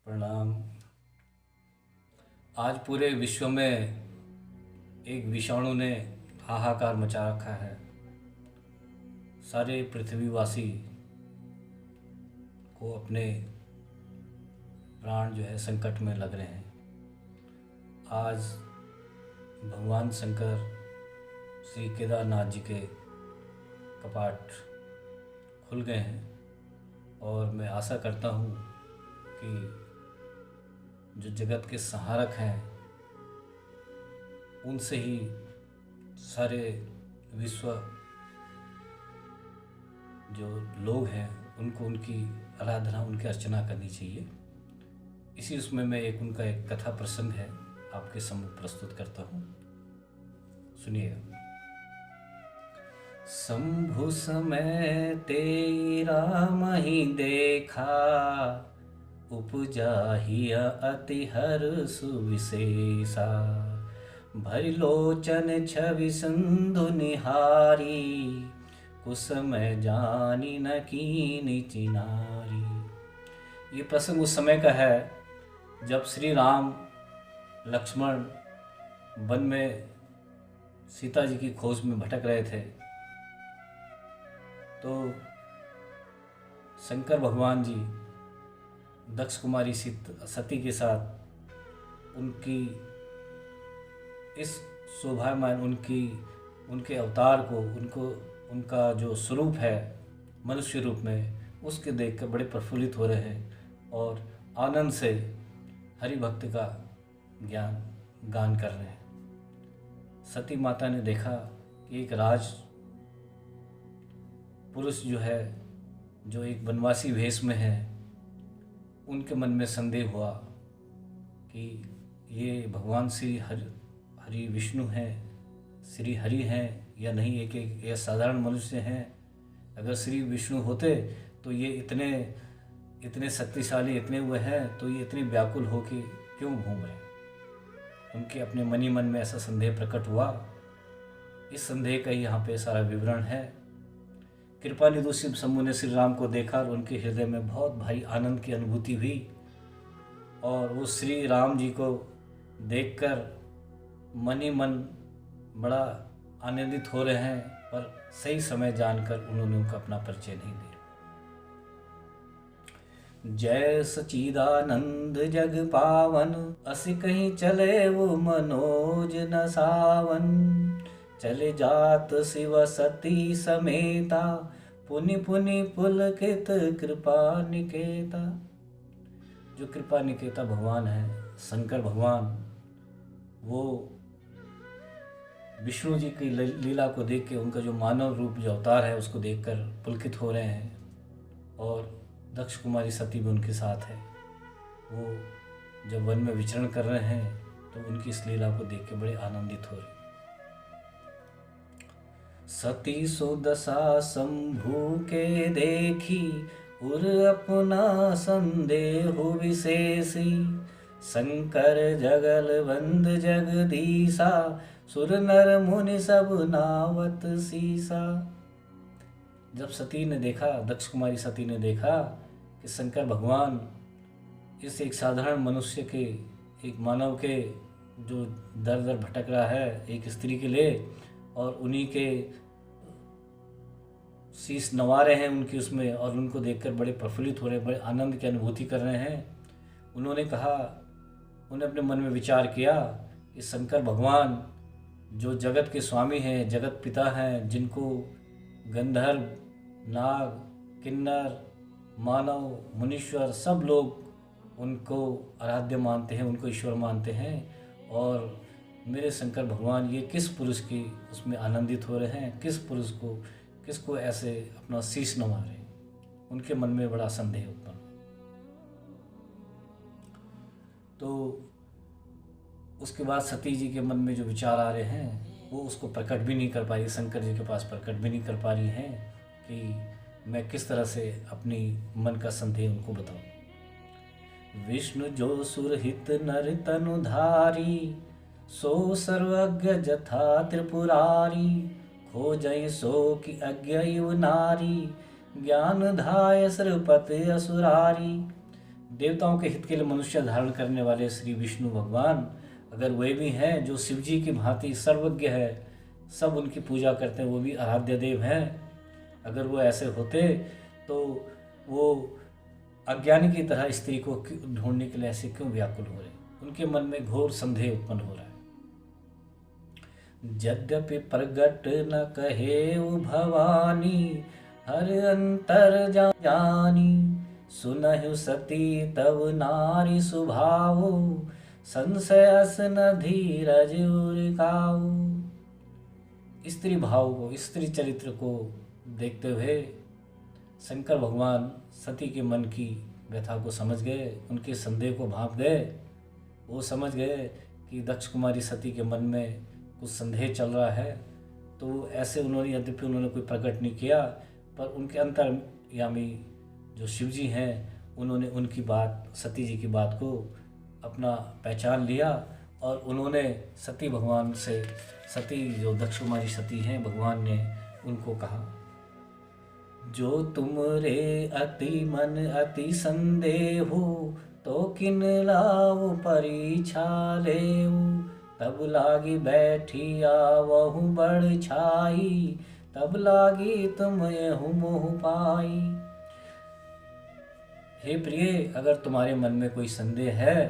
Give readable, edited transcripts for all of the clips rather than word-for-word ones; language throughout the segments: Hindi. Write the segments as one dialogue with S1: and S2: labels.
S1: प्रणाम। आज पूरे विश्व में एक विषाणु ने हाहाकार मचा रखा है। सारे पृथ्वीवासी को अपने प्राण जो है संकट में लग रहे हैं। आज भगवान शंकर श्री केदारनाथ जी के कपाट खुल गए हैं और मैं आशा करता हूँ कि जो जगत के संहारक हैं उनसे ही सारे विश्व जो लोग हैं उनको उनकी आराधना, उनकी अर्चना करनी चाहिए। इसी उसमें मैं उनका एक कथा प्रसंग है आपके सम्मुख प्रस्तुत करता हूँ, सुनिएगा। शंभु समय तेरा मही देखा, उपजा ही अति हर्ष विशेषा। भरि लोचन छवि सिंधु निहारी, कुसमय जानी न कीनी चिनारी। ये प्रसंग उस समय का है जब श्री राम लक्ष्मण वन में सीता जी की खोज में भटक रहे थे, तो शंकर भगवान जी दक्ष कुमारी सती के साथ उनकी इस शोभायमान उनके अवतार को, उनका जो स्वरूप है मनुष्य रूप में, उसके देखकर बड़े प्रफुल्लित हो रहे हैं और आनंद से हरि भक्त का गान कर रहे हैं। सती माता ने देखा कि एक राज पुरुष जो है, जो एक वनवासी वेश में है, उनके मन में संदेह हुआ कि ये भगवान श्री हरि विष्णु हैं, श्री हरि हैं या नहीं। एक ये साधारण मनुष्य हैं। अगर श्री विष्णु होते तो ये इतने शक्तिशाली इतने हुए हैं, तो ये इतने व्याकुल हो के क्यों घूम रहे हैं। उनके अपने मनी मन में ऐसा संदेह प्रकट हुआ। इस संदेह का यहाँ पे सारा विवरण है। कृपा निधि शिव शंभु ने श्री राम को देखा और उनके हृदय में बहुत भारी आनंद की अनुभूति हुई और वो श्री राम जी को देखकर मन ही मन बड़ा आनंदित हो रहे हैं, पर सही समय जानकर उन्होंने उनका अपना परिचय नहीं दिया। जय सचिदानंद जग पावन, असि कहीं चले वो मनोज न सावन। चले जात शिव सती समेता, पुनि पुनि पुलकित कृपा निकेता। जो कृपा निकेता भगवान है, शंकर भगवान, वो विष्णु जी की लीला को देख के, उनका जो मानव रूप जो अवतार है उसको देखकर पुलकित हो रहे हैं और दक्ष कुमारी सती भी उनके साथ है। वो जब वन में विचरण कर रहे हैं तो उनकी इस लीला को देख के बड़े आनंदित हो रहे हैं। सती सुदशा शंभु के देखी, उर अपना संदेह विशेषी। शंकर जगल बंद जगदीशा, सुर नर मुनि सब नावत सीसा। जब सती ने देखा, दक्ष कुमारी सती ने देखा कि शंकर भगवान इस एक साधारण मनुष्य के, एक मानव के जो दर दर भटक रहा है एक स्त्री के लिए, और उन्हीं के शीश नवा रहे हैं उनकी उसमें, और उनको देखकर बड़े प्रफुल्लित हो रहे हैं, बड़े आनंद की अनुभूति कर रहे हैं। उन्होंने कहा, उन्हें अपने मन में विचार किया कि शंकर भगवान जो जगत के स्वामी हैं, जगत पिता हैं, जिनको गंधर्व, नाग, किन्नर, मानव, मुनीश्वर सब लोग उनको आराध्य मानते हैं, उनको ईश्वर मानते हैं, और मेरे शंकर भगवान ये किस पुरुष की उसमें आनंदित हो रहे हैं, किसको ऐसे अपना शीश नवा रहे हैं। उनके मन में बड़ा संदेह उत्पन्न। तो उसके बाद सती जी के मन में जो विचार आ रहे हैं वो उसको प्रकट भी नहीं कर पा रही, शंकर जी के पास प्रकट भी नहीं कर पा रही हैं कि मैं किस तरह से अपनी मन का संदेह उनको बताऊं। विष्णु जो सुरहित नर तनुधारी, सो सर्वज्ञ जथा त्रिपुरारी, खोजई सो कि अज्ञ नारी, ज्ञान धाय श्रीपति असुरारी। देवताओं के हित के लिए मनुष्य धारण करने वाले श्री विष्णु भगवान अगर वे भी हैं जो शिव जी की भांति सर्वज्ञ है, सब उनकी पूजा करते हैं, वो भी आराध्य देव हैं, अगर वो ऐसे होते तो वो अज्ञानी की तरह स्त्री को ढूंढने के लिए ऐसे क्यों व्याकुल हो रहे? उनके मन में घोर संदेह उत्पन्न हो रहा है। यद्यपि प्रगट न कहे भवानी, हर अंतर जानी, सुनहु सती तब नारी सुभावो, संशयस न धीरज उरकाऊ। स्त्री भाव को, स्त्री चरित्र को देखते हुए शंकर भगवान सती के मन की व्यथा को समझ गए, उनके संदेह को भांप गए। वो समझ गए कि दक्ष कुमारी सती के मन में कुछ संदेह चल रहा है, तो ऐसे उन्होंने, यद्यपि उन्होंने कोई प्रकट नहीं किया, पर उनके अंतर्यामी जो शिव जी हैं उन्होंने उनकी बात, सती जी की बात को अपना पहचान लिया और उन्होंने सती भगवान से, सती जो दक्ष कुमारी सती हैं, भगवान ने उनको कहा, जो तुम रे अति मन अति संदेह हो, तो किन लाओ परीक्षा लेऊ, तब लागी बैठी आवहु बड़ छाई, तब लागी तुम यहु मोह पाई। हे प्रिय, अगर तुम्हारे मन में कोई संदेह है,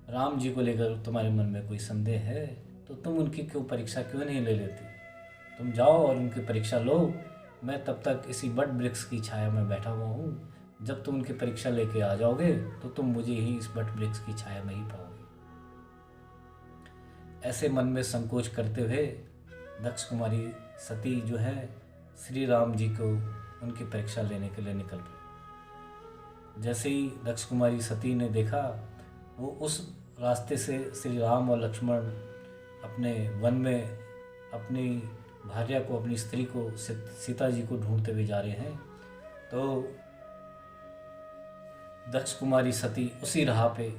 S1: राम जी को लेकर तुम्हारे मन में कोई संदेह है, तो तुम उनकी क्यों परीक्षा क्यों नहीं ले लेती? तुम जाओ और उनकी परीक्षा लो। मैं तब तक इसी बट वृक्ष की छाया में बैठा हुआ हूँ। जब तुम उनकी परीक्षा लेके आ जाओगे तो तुम मुझे ही इस बट वृक्ष की छाया में ही पाओगे। ऐसे मन में संकोच करते हुए दक्ष कुमारी सती जो है श्री राम जी को उनकी परीक्षा लेने के लिए निकल पड़ी। जैसे ही दक्ष कुमारी सती ने देखा, वो उस रास्ते से श्री राम और लक्ष्मण अपने वन में अपनी भार्या को, अपनी स्त्री को, सीता जी को ढूंढते हुए जा रहे हैं, तो दक्ष कुमारी सती उसी राह पे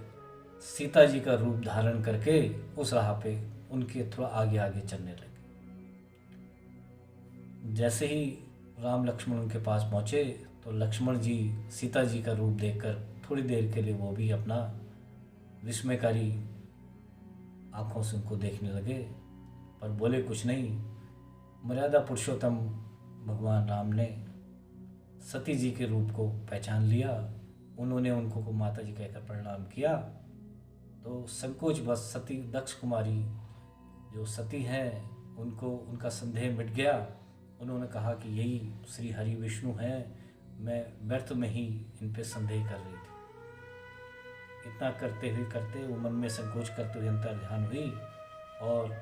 S1: सीता जी का रूप धारण करके उस राह पे उनके थोड़ा आगे आगे चलने लगे। जैसे ही राम लक्ष्मण उनके पास पहुँचे तो लक्ष्मण जी सीता जी का रूप देखकर थोड़ी देर के लिए वो भी अपना विस्मयकारी आँखों से उनको देखने लगे, पर बोले कुछ नहीं। मर्यादा पुरुषोत्तम भगवान राम ने सती जी के रूप को पहचान लिया। उन्होंने उनको माता जी कहकर प्रणाम किया, तो संकोच बस सती दक्ष कुमारी जो सती हैं उनको उनका संदेह मिट गया। उन्होंने कहा कि यही श्री हरि विष्णु हैं, मैं व्यर्थ में ही इन पे संदेह कर रही थी। इतना करते वो मन में संकोच करते हुए अंतर ध्यान हुई और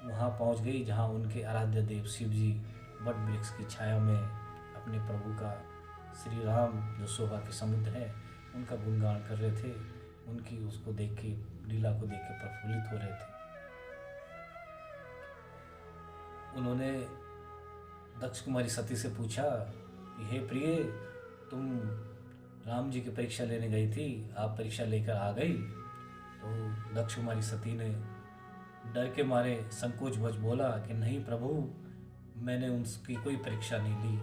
S1: वहाँ पहुँच गई जहाँ उनके आराध्य देव शिव जी वट वृक्ष की छाया में अपने प्रभु का, श्री राम जो शोभा के समुद्र है, उनका गुणगान कर रहे थे। उनकी उसको देख के, लीला को देख के प्रफुल्लित हो रहे थे। उन्होंने दक्ष कुमारी सती से पूछा कि हे प्रिय, तुम राम जी की परीक्षा लेने गई थी, आप परीक्षा लेकर आ गई? तो दक्ष कुमारी सती ने डर के मारे संकोच बच बोला कि नहीं प्रभु, मैंने उनकी कोई परीक्षा नहीं ली।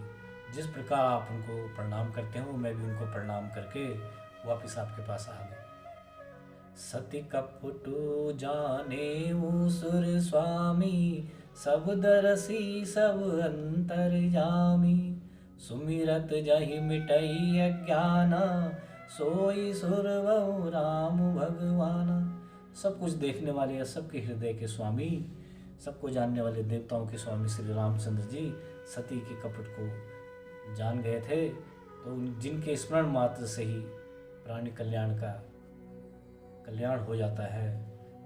S1: जिस प्रकार आप उनको प्रणाम करते हो, मैं भी उनको प्रणाम करके वापस आपके पास आ गया। सती कपटु जाने सुर स्वामी, सब दरसी सब अंतर्यामी, सुमिरत जहि मिटई अज्ञाना, सोई सुरवरु राम भगवाना। सब कुछ देखने वाले, सबके हृदय के स्वामी, सबको जानने वाले देवताओं के स्वामी श्री रामचंद्र जी सती के कपट को जान गए थे। तो जिनके स्मरण मात्र से ही प्राणी कल्याण का कल्याण हो जाता है,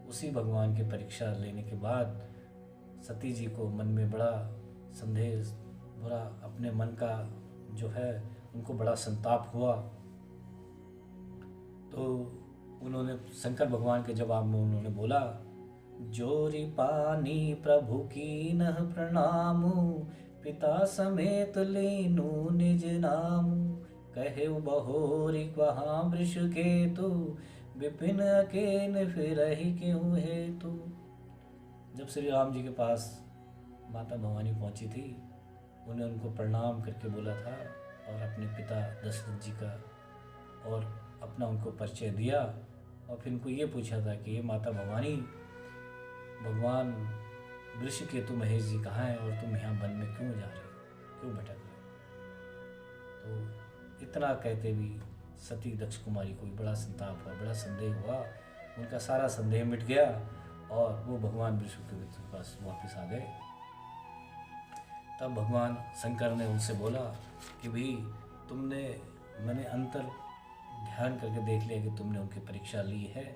S1: उसी भगवान की परीक्षा लेने के बाद सती जी को मन में बड़ा संदेह, बड़ा अपने मन का जो है उनको बड़ा संताप हुआ। तो उन्होंने शंकर भगवान के जवाब में उन्होंने बोला, जोरी पानी प्रभु की न प्रणामु, पिता समेत लेनु निज नामु, कहे बहोरी वहाँ वृष केतु, विपिन अकेले फिर ही क्यों है तू। जब श्री राम जी के पास माता भवानी पहुंची थी, उन्हें उनको प्रणाम करके बोला था और अपने पिता दशरथ जी का और अपना उनको परिचय दिया और फिर उनको ये पूछा था कि ये माता भवानी, भगवान वृषकेतु महेश जी कहाँ हैं और तुम यहाँ वन में क्यों जा रहे हो, क्यों भटक रहे हो। तो इतना कहते भी सती दक्ष कुमारी को बड़ा संताप हुआ, बड़ा संदेह हुआ, उनका सारा संदेह मिट गया और वो भगवान वृषकेतु के पास वापस आ गए। तब भगवान शंकर ने उनसे बोला कि भाई मैंने अंतर ध्यान करके देख लिया कि तुमने उनकी परीक्षा ली है।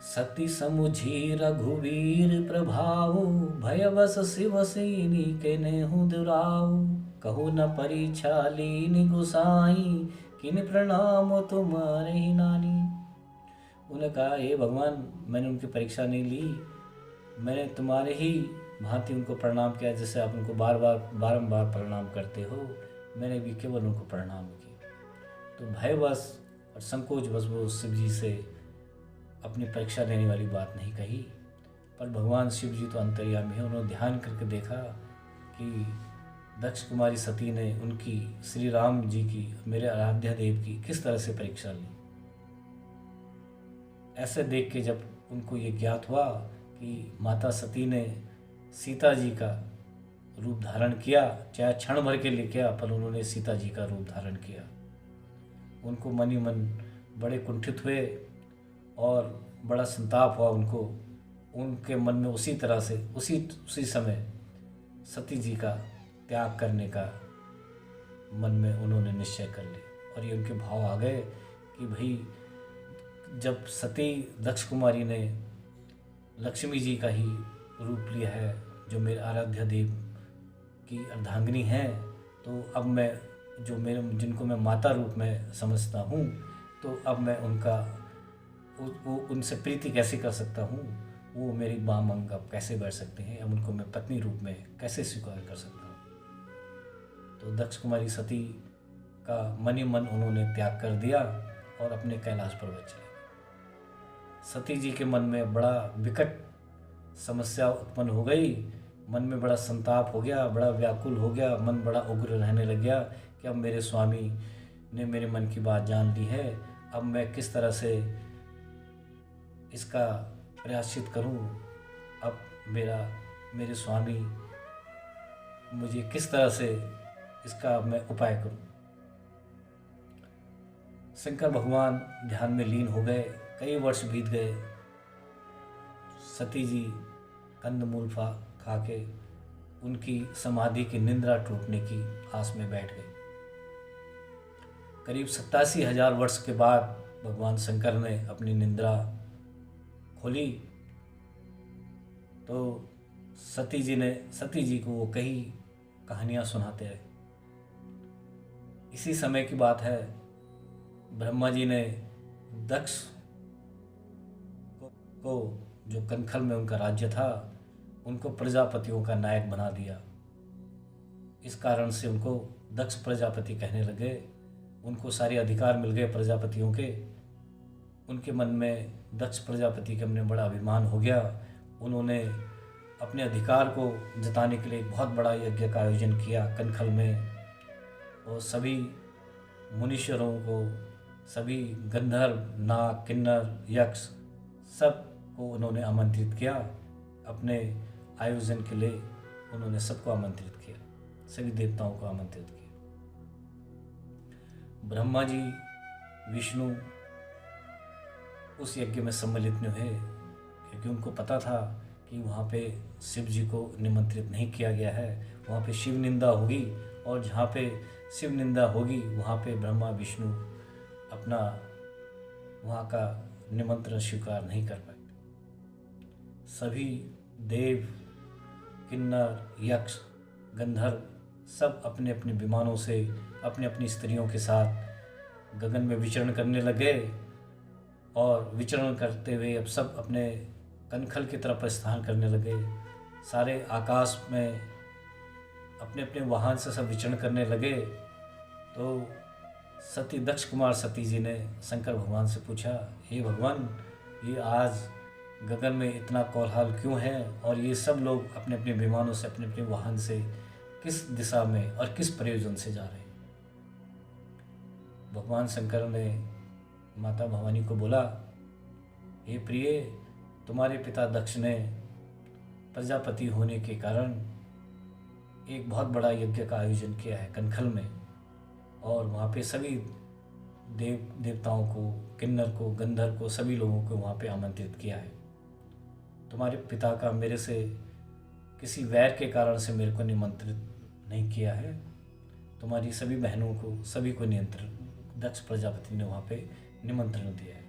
S1: सती समुझी रघुवीर प्रभाव, भयवश शिव सेनी के नेहु दुराऊ। कहु न परीक्षा लीन गोसाई, किन प्रणाम तुम्हारे ही नानी। उन्होंने कहा, हे भगवान, मैंने उनकी परीक्षा नहीं ली, मैंने तुम्हारे ही भांति उनको प्रणाम किया, जैसे आप उनको बारंबार प्रणाम करते हो, मैंने भी केवल उनको प्रणाम किया। तो भयवश और संकोचवश वो शिव जी से अपनी परीक्षा लेने वाली बात नहीं कही। पर भगवान शिव जी तो अंतर्यामी है, उन्होंने ध्यान करके देखा कि दक्ष कुमारी सती ने उनकी श्री राम जी की, मेरे आराध्य देव की किस तरह से परीक्षा ली। ऐसे देख के जब उनको ये ज्ञात हुआ कि माता सती ने सीता जी का रूप धारण किया, चाहे क्षण भर के लिए किया, पर उन्होंने सीता जी का रूप धारण किया, उनको मन ही मन बड़े कुंठित हुए और बड़ा संताप हुआ उनको। उनके मन में उसी तरह से उसी समय सती जी का त्याग करने का मन में उन्होंने निश्चय कर लिया। और ये उनके भाव आ गए कि भाई, जब सती दक्ष कुमारी ने लक्ष्मी जी का ही रूप लिया है, जो मेरे आराध्य देव की अर्धांगिनी हैं, तो अब मैं जिनको मैं माता रूप में समझता हूँ, तो अब मैं उनसे प्रीति कैसे कर सकता हूँ, वो मेरी माँ अब कैसे बैठ सकते हैं, अब उनको मैं पत्नी रूप में कैसे स्वीकार कर सकता हूँ। तो दक्ष कुमारी सती का मन ही मन उन्होंने त्याग कर दिया और अपने कैलाश पर्वत चले गए। सती जी के मन में बड़ा विकट समस्या उत्पन्न हो गई, मन में बड़ा संताप हो गया, बड़ा व्याकुल हो गया, मन बड़ा उग्र रहने लग गया कि अब मेरे स्वामी ने मेरे मन की बात जान ली है, अब मैं किस तरह से इसका प्रायश्चित करूं, अब मेरे स्वामी मुझे किस तरह से इसका मैं उपाय करूं। शंकर भगवान ध्यान में लीन हो गए, कई वर्ष बीत गए। सती जी कंदमूल खा के उनकी समाधि की निंद्रा टूटने की आस में बैठ गई। करीब 87,000 वर्ष के बाद भगवान शंकर ने अपनी निंद्रा खोली तो सती जी को वो कई कहानियाँ सुनाते रहे। इसी समय की बात है, ब्रह्मा जी ने दक्ष को, जो कनखल में उनका राज्य था, उनको प्रजापतियों का नायक बना दिया। इस कारण से उनको दक्ष प्रजापति कहने लगे, उनको सारे अधिकार मिल गए प्रजापतियों के। उनके मन में दक्ष प्रजापति के अपने बड़ा अभिमान हो गया। उन्होंने अपने अधिकार को जताने के लिए एक बहुत बड़ा यज्ञ का आयोजन किया कनखल में, और सभी मुनीश्वरों को, सभी गंधर्व, नाग, किन्नर, यक्ष, सब को उन्होंने आमंत्रित किया। अपने आयोजन के लिए उन्होंने सबको आमंत्रित किया, सभी देवताओं को आमंत्रित किया। ब्रह्मा जी, विष्णु उस यज्ञ में सम्मिलित नहीं हुए, क्योंकि उनको पता था कि वहाँ पे शिव जी को निमंत्रित नहीं किया गया है, वहाँ पे शिव निंदा होगी, और जहाँ पे शिव निंदा होगी वहाँ पे ब्रह्मा विष्णु अपना वहाँ का निमंत्रण स्वीकार नहीं कर पाए। सभी देव, किन्नर, यक्ष, गंधर्व सब अपने अपने विमानों से अपनी अपनी स्त्रियों के साथ गगन में विचरण करने लगे, और विचरण करते हुए अब सब अपने कनखल की तरफ प्रस्थान करने लगे। सारे आकाश में अपने अपने वाहन से सब विचरण करने लगे। तो सती दक्ष कुमार सती जी ने शंकर भगवान से पूछा, हे भगवान, ये आज गगन में इतना कोलाहल क्यों है और ये सब लोग अपने अपने विमानों से, अपने अपने वाहन से किस दिशा में और किस प्रयोजन से जा रहे हैं। भगवान शंकर ने माता भवानी को बोला, हे प्रिय, तुम्हारे पिता दक्ष ने प्रजापति होने के कारण एक बहुत बड़ा यज्ञ का आयोजन किया है कनखल में, और वहाँ पे सभी देवताओं को, किन्नर को, गंधर्व को, सभी लोगों को वहाँ पे आमंत्रित किया है। तुम्हारे पिता का मेरे से किसी वैर के कारण से मेरे को निमंत्रित नहीं किया है। तुम्हारी सभी बहनों को, सभी को निमंत्रण दक्ष प्रजापति ने वहाँ पे निमंत्रण दिया है।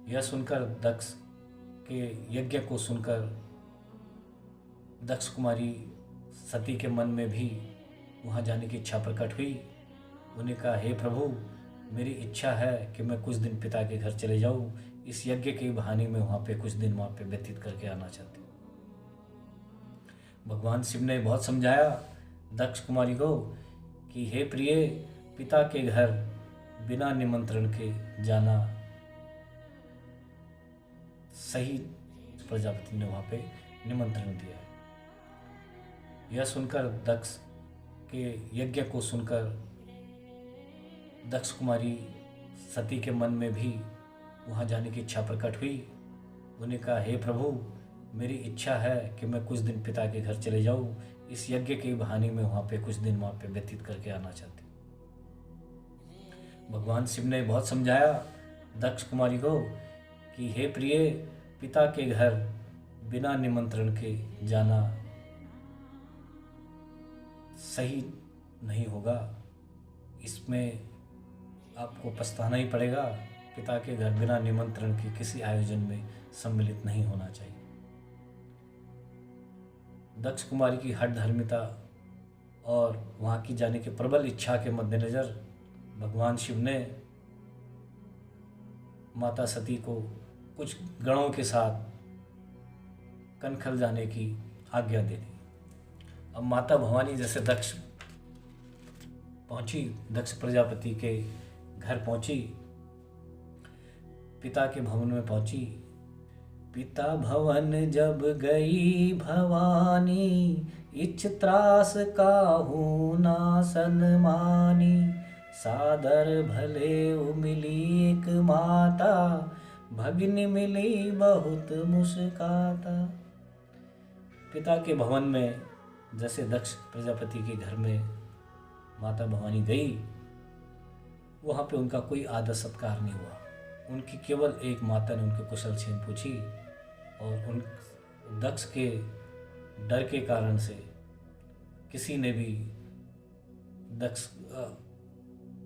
S1: यह सुनकर दक्ष के यज्ञ को सुनकर दक्ष कुमारी सती के मन में भी वहाँ जाने की इच्छा प्रकट हुई। उन्हें कहा, हे प्रभु, मेरी इच्छा है कि मैं कुछ दिन पिता के घर चले जाऊँ, इस यज्ञ के बहाने में वहाँ पे कुछ दिन वहाँ पे व्यतीत करके आना चाहती हूँ। भगवान शिव ने बहुत समझाया दक्ष कुमारी को कि हे प्रिय, पिता के घर बिना निमंत्रण के जाना सही। प्रजापति ने वहाँ पे निमंत्रण दिया है। यह सुनकर दक्ष के यज्ञ को सुनकर दक्ष कुमारी सती के मन में भी वहाँ जाने की इच्छा प्रकट हुई। उन्हें कहा, हे प्रभु, मेरी इच्छा है कि मैं कुछ दिन पिता के घर चले जाऊँ, इस यज्ञ के बहाने में वहाँ पे कुछ दिन वहाँ पे व्यतीत करके आना चाहती हूँ। भगवान शिव ने बहुत समझाया दक्ष कुमारी को कि हे प्रिय, पिता के घर बिना निमंत्रण के जाना सही नहीं होगा। इसमें आपको पछताना ही पड़ेगा। पिता के घर बिना निमंत्रण के किसी आयोजन में सम्मिलित नहीं होना चाहिए। दक्ष कुमारी की हठधर्मिता और वहाँ की जाने की प्रबल इच्छा के मद्देनज़र भगवान शिव ने माता सती को कुछ गणों के साथ कनखल जाने की आज्ञा दे दी। अब माता भवानी जैसे दक्ष पहुंची, दक्ष प्रजापति के घर पहुंची, पिता के भवन में पहुंची। पिता भवन जब गई भवानी, इच्छ त्रास काहू ना सन्मानी। सादर भले उमिली एक माता, भगिनी मिली बहुत मुस्काता। पिता के भवन में जैसे दक्ष प्रजापति के घर में माता भवानी गई, वहाँ पे उनका कोई आदर सत्कार नहीं हुआ। उनकी केवल एक माता ने उनके कुशल क्षेम पूछी, और उन दक्ष के डर के कारण से किसी ने भी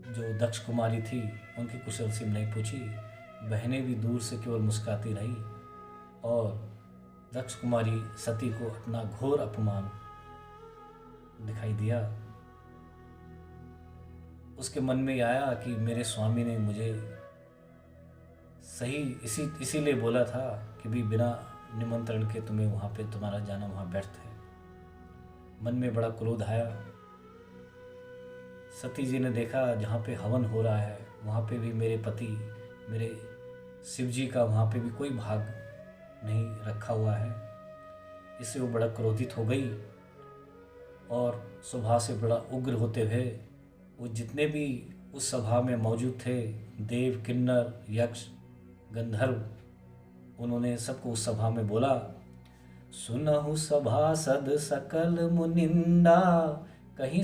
S1: जो दक्ष कुमारी थी उनकी कुशल क्षेम नहीं पूछी। बहनें भी दूर से केवल मुस्कुराती रही, और दक्ष कुमारी सती को अपना घोर अपमान दिखाई दिया। उसके मन में आया कि मेरे स्वामी ने मुझे सही इसीलिए बोला था कि भी बिना निमंत्रण के तुम्हें वहाँ पे तुम्हारा जाना वहाँ व्यर्थ है। मन में बड़ा क्रोध आया। सती जी ने देखा जहाँ पे हवन हो रहा है वहाँ पे भी मेरे पति, मेरे शिव जी का वहाँ पे भी कोई भाग नहीं रखा हुआ है। इससे वो बड़ा क्रोधित हो गई, और स्वभाव से बड़ा उग्र होते हुए वो जितने भी उस सभा में मौजूद थे, देव, किन्नर, यक्ष, गंधर्व, उन्होंने सबको उस सभा में बोला, सुनहु सभासद सकल मुनिंदा। कहीं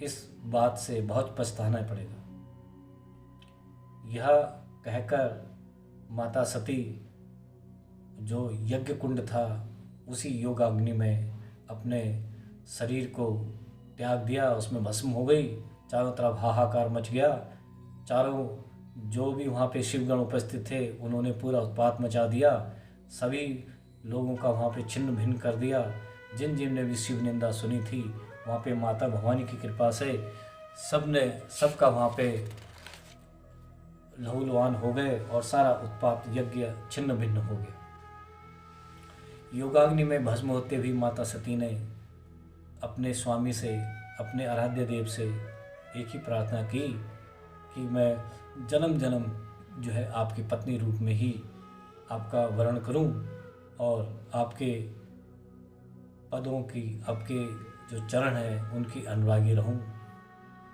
S1: इस बात से बहुत पछताना पड़ेगा। यह कहकर माता सती जो यज्ञ कुंड था उसी योगाग्नि में अपने शरीर को त्याग दिया, उसमें भस्म हो गई। चारों तरफ हाहाकार मच गया। चारों जो भी वहाँ पे शिवगण उपस्थित थे उन्होंने पूरा उत्पात मचा दिया। सभी लोगों का वहाँ पे छिन्न भिन्न कर दिया। जिन जिन ने भी शिव निंदा सुनी थी वहाँ पे माता भवानी की कृपा से सबका वहाँ पे लहूलुहान हो गए, और सारा उत्पात यज्ञ छिन्न भिन्न हो गया। योगाग्नि में भस्म होते भी माता सती ने अपने स्वामी से, अपने आराध्य देव से एक ही प्रार्थना की कि मैं जन्म जन्म जो है आपकी पत्नी रूप में ही आपका वर्ण करूं और आपके पदों की, आपके जो चरण हैं उनकी अनुरागी रहूं।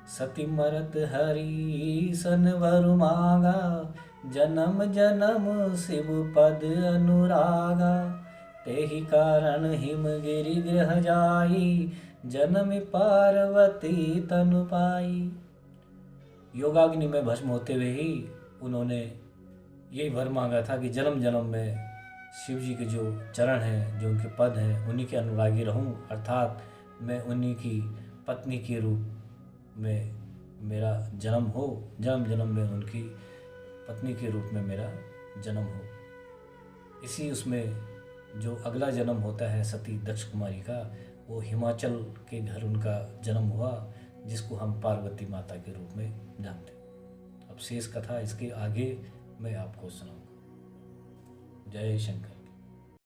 S1: सती मरत हरि सन वर मांगा, जन्म जन्म शिव पद अनुरागा। तेहि कारण हिमगिरि गृह जाई, जन्म पार्वती तनु पाई। योगाग्नि में भस्म होते हुए ही उन्होंने यही वर मांगा था कि जन्म जन्म में शिव जी के जो चरण हैं, जो उनके पद हैं, उन्हीं के अनुरागी रहूं, अर्थात मैं उन्हीं की पत्नी के रूप में मेरा जन्म हो, जन्म जन्म में उनकी पत्नी के रूप में मेरा जन्म हो। इसी उसमें जो अगला जन्म होता है सती दक्ष कुमारी का, वो हिमाचल के घर उनका जन्म हुआ, जिसको हम पार्वती माता के रूप में जानते हैं। अब शेष कथा इसके आगे मैं आपको सुनाऊंगा। जय शंकर।